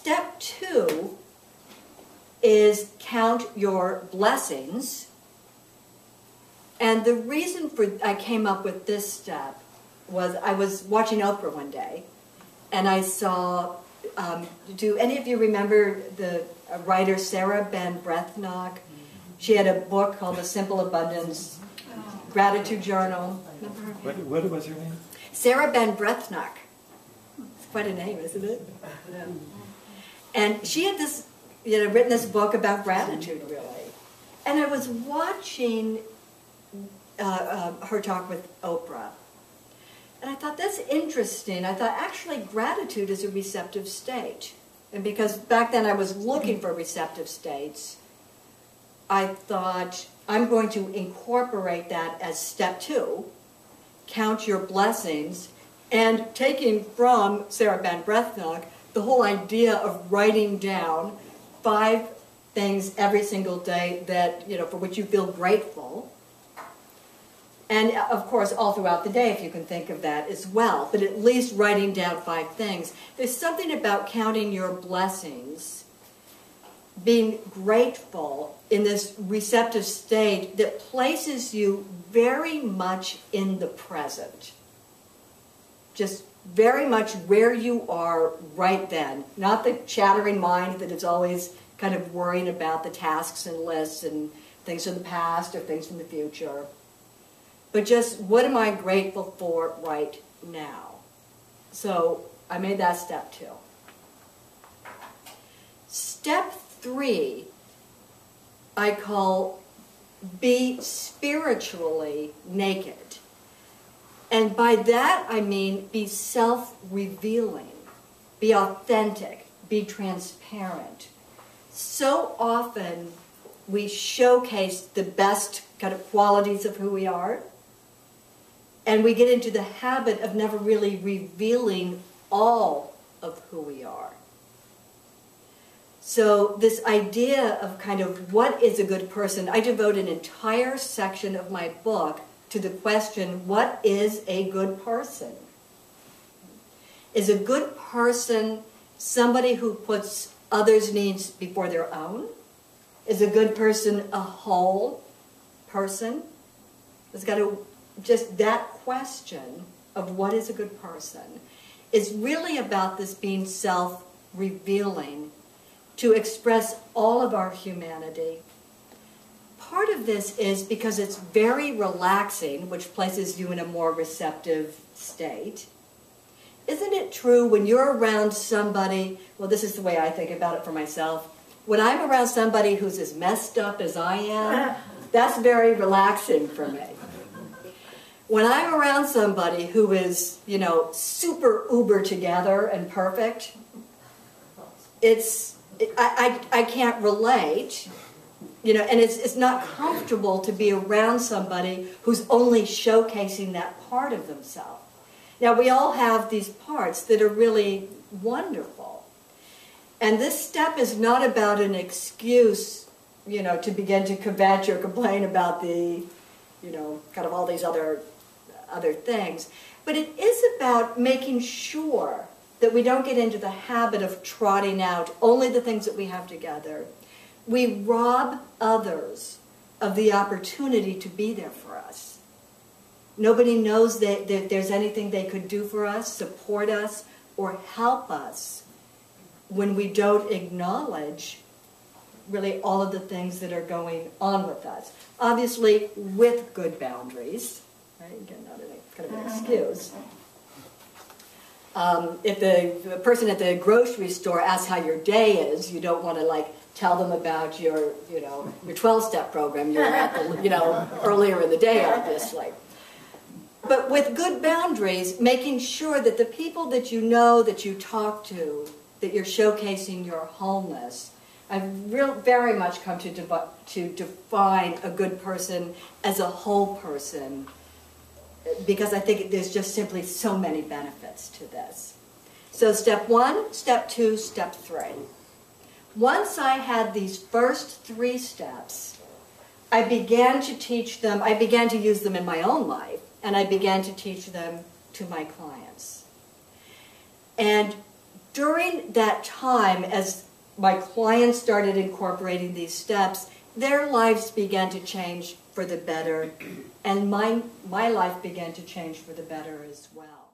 Step 2 is count your blessings. And the reason I came up with this step was I was watching Oprah one day, and I saw, do any of you remember the writer Sarah Ben Breathnach? She had a book called The Simple Abundance Gratitude Journal. What was her name? Sarah Ben Breathnach. It's quite a name, isn't it? Yeah. And she had this, written this book about gratitude, really. And I was watching her talk with Oprah. And I thought, that's interesting. I thought, actually, gratitude is a receptive state. And because back then I was looking for receptive states, I thought, I'm going to incorporate that as step 2, count your blessings, and taking from Sarah Ben Breathnach the whole idea of writing down 5 things every single day that, for which you feel grateful. And, of course, all throughout the day, if you can think of that as well. But at least writing down 5 things. There's something about counting your blessings, being grateful in this receptive state that places you very much in the present. Just very much where you are right then. Not the chattering mind that is always kind of worrying about the tasks and lists and things from the past or things from the future. But just, what am I grateful for right now? So I made that step 2. Step 3, I call be spiritually naked. And by that I mean be self-revealing, be authentic, be transparent. So often we showcase the best kind of qualities of who we are, and we get into the habit of never really revealing all of who we are. So this idea of kind of what is a good person, I devote an entire section of my book to the question, what is a good person? Is a good person somebody who puts others' needs before their own? Is a good person a whole person? It's got to, just that question of what is a good person is really about this being self-revealing to express all of our humanity. Part of this is because it's very relaxing, which places you in a more receptive state. Isn't it true when you're around somebody, well, this is the way I think about it for myself, when I'm around somebody who's as messed up as I am, that's very relaxing for me. When I'm around somebody who is, super uber together and perfect, I can't relate, and it's not comfortable to be around somebody who's only showcasing that part of themselves. Now, we all have these parts that are really wonderful. And this step is not about an excuse, to begin to kvetch or complain about the, kind of all these other things. But it is about making sure that we don't get into the habit of trotting out only the things that we have together. We rob others of the opportunity to be there for us. Nobody knows that there's anything they could do for us, support us, or help us when we don't acknowledge really all of the things that are going on with us. Obviously, with good boundaries, right? Again, not kind of an excuse. If the person at the grocery store asks how your day is, you don't want to tell them about your 12-step program you're at earlier in the day, obviously. But with good boundaries, making sure that the people that you know, that you talk to, that you're showcasing your wholeness. I've very much come to define a good person as a whole person, because I think there's just simply so many benefits to this. So step 1, step 2, step 3. Once I had these first 3 steps, I began to teach them, I began to use them in my own life, and I began to teach them to my clients. And during that time, as my clients started incorporating these steps, their lives began to change for the better, and my life began to change for the better as well.